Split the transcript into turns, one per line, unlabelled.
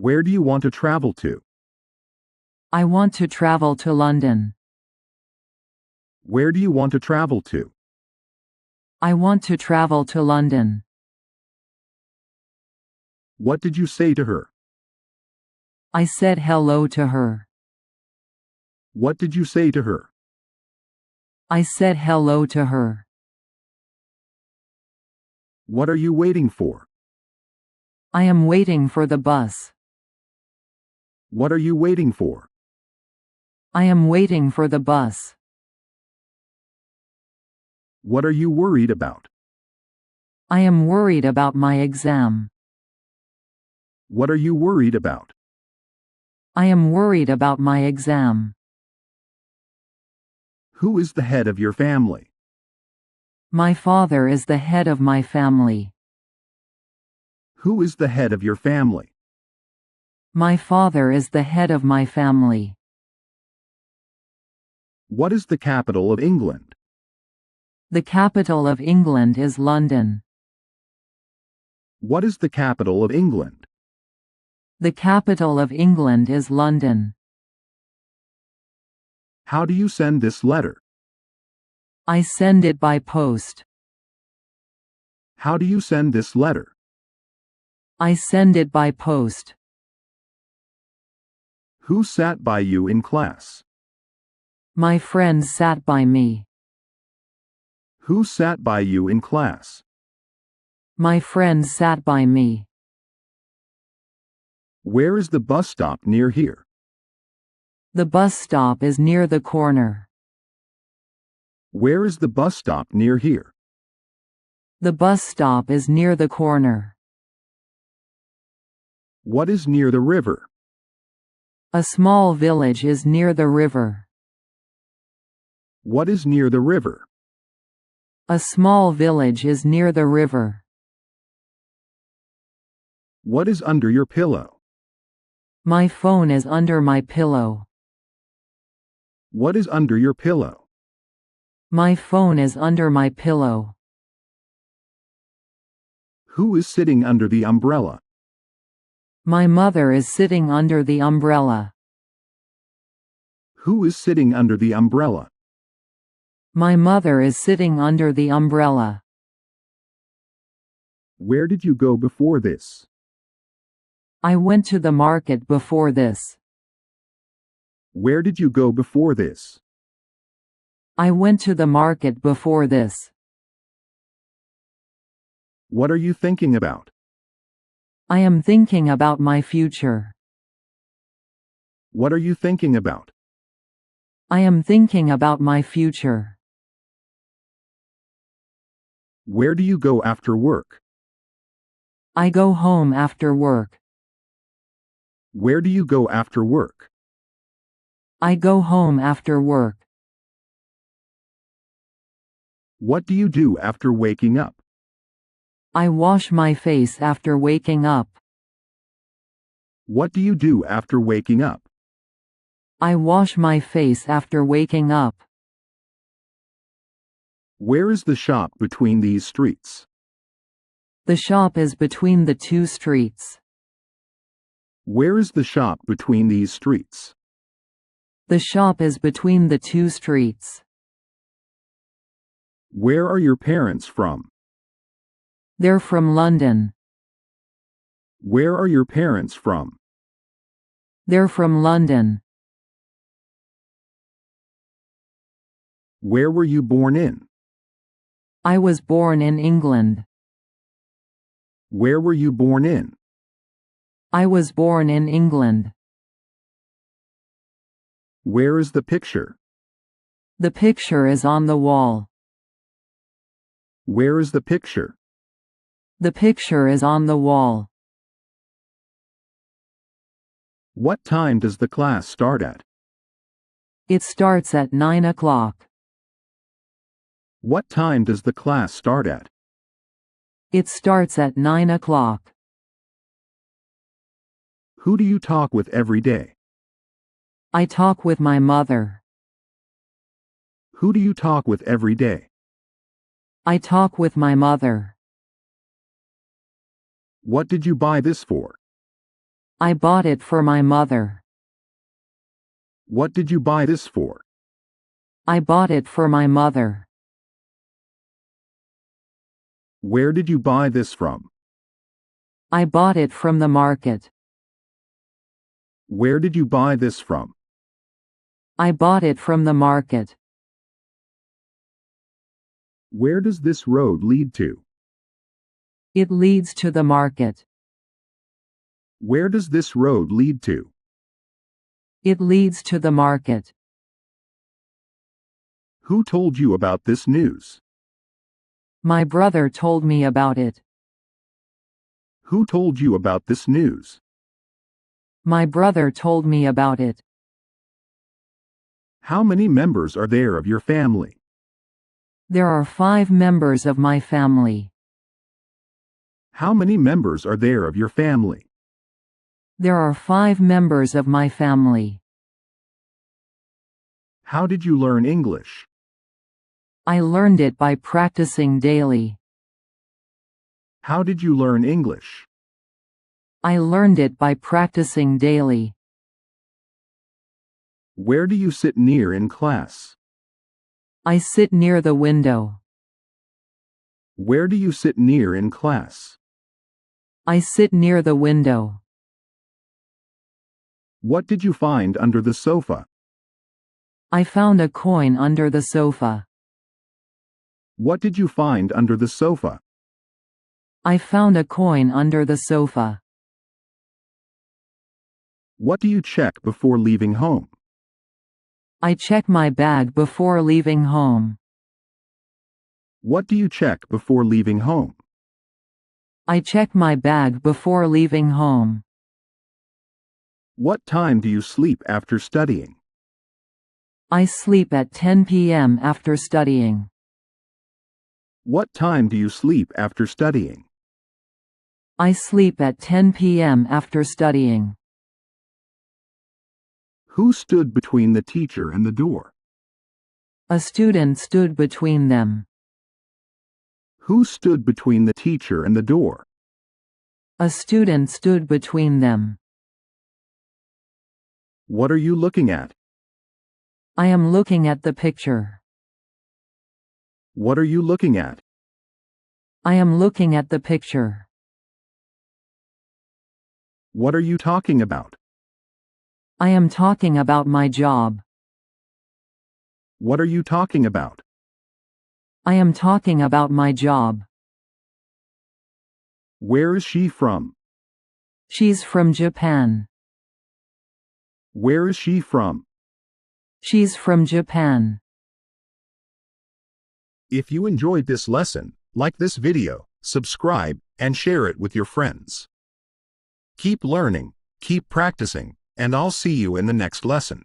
Where do you want to travel to?
I want to travel to London.
Where do you want to travel to?
I want to travel to London.
What did you say to her?
I said hello to her.
What did you say to her?
I said hello to her.
What are you waiting for?
I am waiting for the bus.
What are you waiting for?
I am waiting for the bus.
What are you worried about?
I am worried about my exam.
What are you worried about?
I am worried about my exam.
Who is the head of your family?
My father is the head of my family.
Who is the head of your family?
My father is the head of my family.
What is the capital of England?
The capital of England is London.
What is the capital of England?
The capital of England is London.
How do you send this letter?
I send it by post.
How do you send this letter?
I send it by post.
Who sat by you in class?
My friend sat by me.
Who sat by you in class?
My friend sat by me.
Where is the bus stop near here?
The bus stop is near the corner.
Where is the bus stop near here?
The bus stop is near the corner.
What is near the river?
A small village is near the river.
What is near the river?
A small village is near the river.
What is under your pillow?
My phone is under my pillow.
What is under your pillow?
My phone is under my pillow.
Who is sitting under the umbrella?
My mother is sitting under the umbrella.
Who is sitting under the umbrella?
My mother is sitting under the umbrella.
Where did you go before this?
I went to the market before this.
Where did you go before this?
I went to the market before this.
What are you thinking about?
I am thinking about my future.
What are you thinking about?
I am thinking about my future.
Where do you go after work?
I go home after work.
Where do you go after work?
I go home after work.
What do you do after waking up?
I wash my face after waking up.
What do you do after waking up?
I wash my face after waking up.
Where is the shop between these streets?
The shop is between the two streets.
Where is the shop between these streets?
The shop is between the two streets.
Where are your parents from?
They're from London.
Where are your parents from?
They're from London.
Where were you born in?
I was born in England.
Where were you born in?
I was born in England.
Where is the picture?
The picture is on the wall.
Where is the picture?
The picture is on the wall.
What time does the class start at?
It starts at 9 o'clock.
What time does the class start at?
It starts at 9 o'clock.
Who do you talk with every day?
I talk with my mother.
Who do you talk with every day?
I talk with my mother.
What did you buy this for?
I bought it for my mother.
What did you buy this for?
I bought it for my mother.
Where did you buy this from?
I bought it from the market.
Where did you buy this from?
I bought it from the market.
Where does this road lead to?
It leads to the market.
Where does this road lead to?
It leads to the market.
Who told you about this news?
My brother told me about it.
Who told you about this news?
My brother told me about it.
How many members are there of your family?
There are 5 members of my family.
How many members are there of your family?
There are 5 members of my family.
How did you learn English?
I learned it by practicing daily.
How did you learn English?
I learned it by practicing daily.
Where do you sit near in class?
I sit near the window.
Where do you sit near in class?
I sit near the window.
What did you find under the sofa?
I found a coin under the sofa.
What did you find under the sofa?
I found a coin under the sofa.
What do you check before leaving home?
I check my bag before leaving home.
What do you check before leaving home?
I check my bag before leaving home.
What time do you sleep after studying?
I sleep at 10 p.m. after studying.
What time do you sleep after studying?
I sleep at 10 p.m. after studying.
Who stood between the teacher and the door?
A student stood between them.
Who stood between the teacher and the door?
A student stood between them.
What are you looking at?
I am looking at the picture.
What are you looking at?
I am looking at the picture.
What are you talking about?
I am talking about my job.
What are you talking about?
I am talking about my job.
Where is she from?
She's from Japan.
Where is she from?
She's from Japan.
If you enjoyed this lesson, like this video, subscribe, and share it with your friends. Keep learning, keep practicing, and I'll see you in the next lesson.